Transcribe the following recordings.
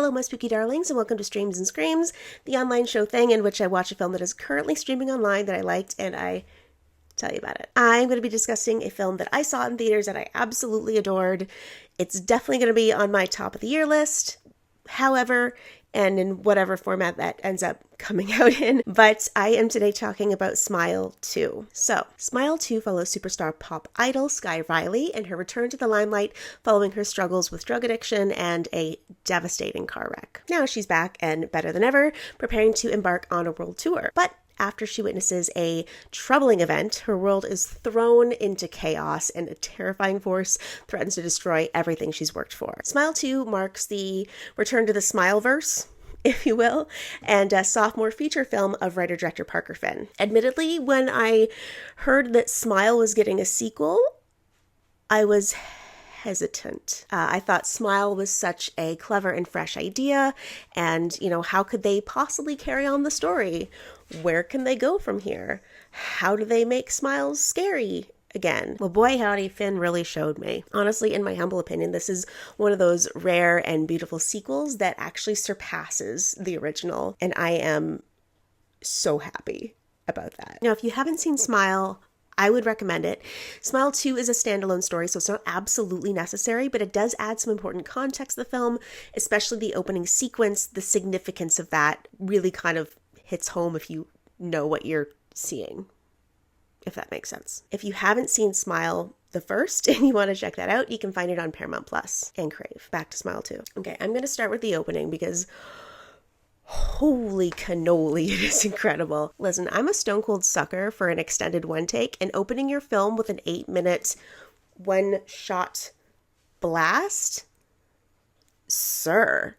hello my spooky darlings, and welcome to Streams and Screams, the online show thing in which I watch a film that is currently streaming online that I liked and I tell you about it. I'm going to be discussing a film that I saw in theaters that I absolutely adored. It's definitely going to be on my top of the year list, however, and in whatever format that ends up coming out in. But I am today talking about Smile 2. So, Smile 2 follows superstar pop idol Skye Riley and her return to the limelight following her struggles with drug addiction and a devastating car wreck. Now she's back and better than ever, preparing to embark on a world tour. But after she witnesses a troubling event, her world is thrown into chaos and a terrifying force threatens to destroy everything she's worked for. Smile 2 marks the return to the Smileverse, if you will, and a sophomore feature film of writer-director Parker Finn. Admittedly, when I heard that Smile was getting a sequel, I was hesitant. I thought Smile was such a clever and fresh idea, and, how could they possibly carry on the story? Where can they go from here? How do they make Smiles scary again? Well, boy howdy, Finn really showed me. Honestly, in my humble opinion, this is one of those rare and beautiful sequels that actually surpasses the original, and I am so happy about that. Now, if you haven't seen Smile, I would recommend it. Smile 2 is a standalone story, so it's not absolutely necessary, but it does add some important context to the film, especially the opening sequence. The significance of that really kind of hits home if you know what you're seeing, if that makes sense. If you haven't seen Smile the first and you want to check that out, you can find it on Paramount Plus and Crave. Back to Smile 2. Okay, I'm going to start with the opening because holy cannoli, it is incredible. Listen, I'm a stone cold sucker for an extended one take, and opening your film with an 8-minute one shot blast, sir.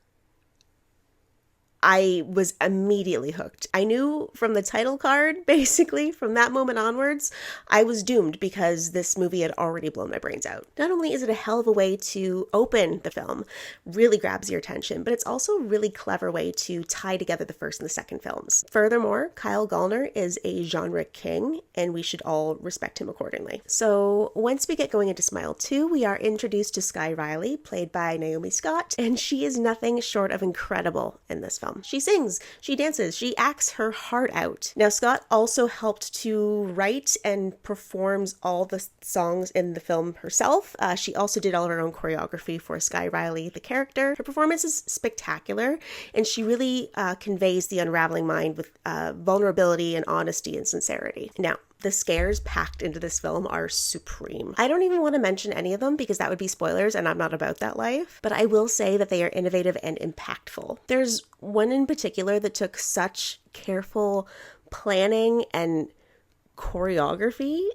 I was immediately hooked. I knew from the title card, basically, from that moment onwards, I was doomed because this movie had already blown my brains out. Not only is it a hell of a way to open the film, really grabs your attention, but it's also a really clever way to tie together the first and the second films. Furthermore, Kyle Gallner is a genre king, and we should all respect him accordingly. So once we get going into Smile 2, we are introduced to Skye Riley, played by Naomi Scott, and she is nothing short of incredible in this film. She sings, she dances, she acts her heart out. Now, Scott also helped to write and performs all the songs in the film herself. She also did all of her own choreography for Skye Riley, the character. Her performance is spectacular, and she really conveys the unraveling mind with vulnerability and honesty and sincerity. Now, the scares packed into this film are supreme. I don't even want to mention any of them because that would be spoilers and I'm not about that life, but I will say that they are innovative and impactful. There's one in particular that took such careful planning and choreography,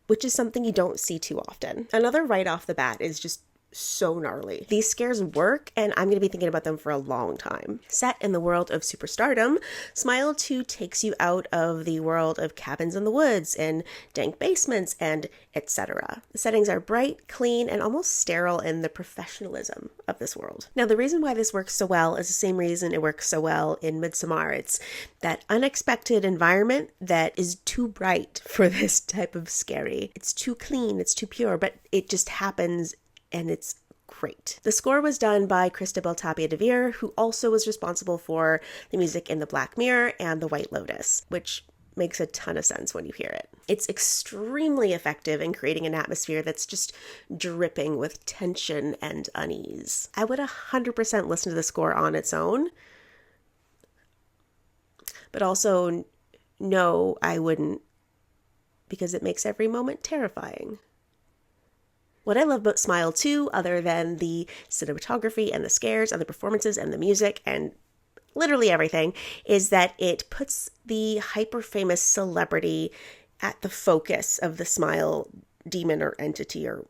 which is something you don't see too often. Another right off the bat is just so gnarly. These scares work, and I'm going to be thinking about them for a long time. Set in the world of superstardom, Smile 2 takes you out of the world of cabins in the woods and dank basements and etc. The settings are bright, clean, and almost sterile in the professionalism of this world. Now, the reason why this works so well is the same reason it works so well in Midsommar. It's that unexpected environment that is too bright for this type of scary. It's too clean, it's too pure, but it just happens and it's great. The score was done by Cristobal Tapia de Veer, who also was responsible for the music in The Black Mirror and The White Lotus, which makes a ton of sense when you hear it. It's extremely effective in creating an atmosphere that's just dripping with tension and unease. I would 100% listen to the score on its own, but also no, I wouldn't, because it makes every moment terrifying. What I love about Smile 2, other than the cinematography and the scares and the performances and the music and literally everything, is that it puts the hyper-famous celebrity at the focus of the Smile demon or entity or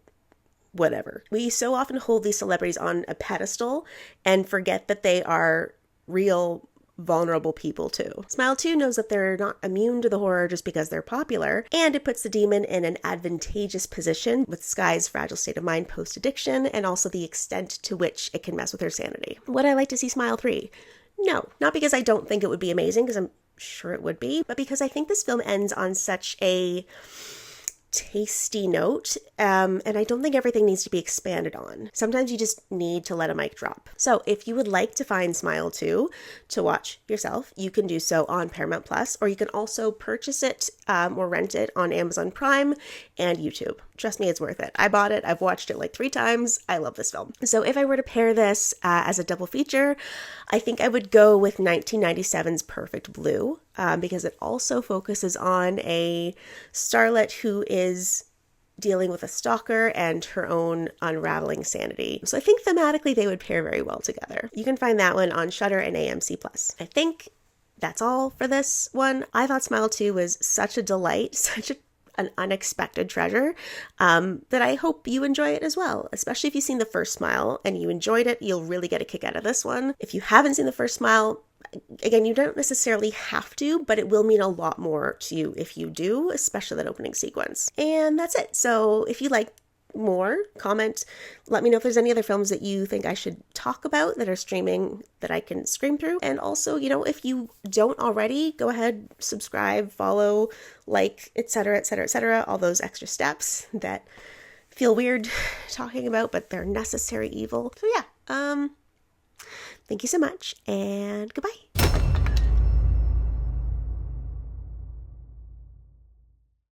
whatever. We so often hold these celebrities on a pedestal and forget that they are real vulnerable people too. Smile 2 knows that they're not immune to the horror just because they're popular, and it puts the demon in an advantageous position with Skye's fragile state of mind post-addiction and also the extent to which it can mess with her sanity. Would I like to see Smile 3? No, not because I don't think it would be amazing, because I'm sure it would be, but because I think this film ends on such a tasty note, and I don't think everything needs to be expanded on. Sometimes you just need to let a mic drop. So if you would like to find Smile 2 to watch yourself, you can do so on Paramount Plus, or you can also purchase it or rent it on Amazon Prime and YouTube. Trust me, it's worth it. I bought it. I've watched it like 3 times. I love this film. So if I were to pair this as a double feature, I think I would go with 1997's Perfect Blue, because it also focuses on a starlet who is dealing with a stalker and her own unraveling sanity. So I think thematically they would pair very well together. You can find that one on Shudder and AMC+. I think that's all for this one. I thought Smile 2 was such a delight, an unexpected treasure, that I hope you enjoy it as well. Especially if you've seen the first Smile and you enjoyed it, you'll really get a kick out of this one. If you haven't seen the first Smile, again, you don't necessarily have to, but it will mean a lot more to you if you do, especially that opening sequence. And that's it. So if you like more, comment, let me know if there's any other films that you think I should talk about that are streaming that I can scream through. And also, if you don't already, go ahead, subscribe, follow, like, etc., etc., etc., all those extra steps that feel weird talking about, but they're necessary evil. So yeah, thank you so much, and goodbye.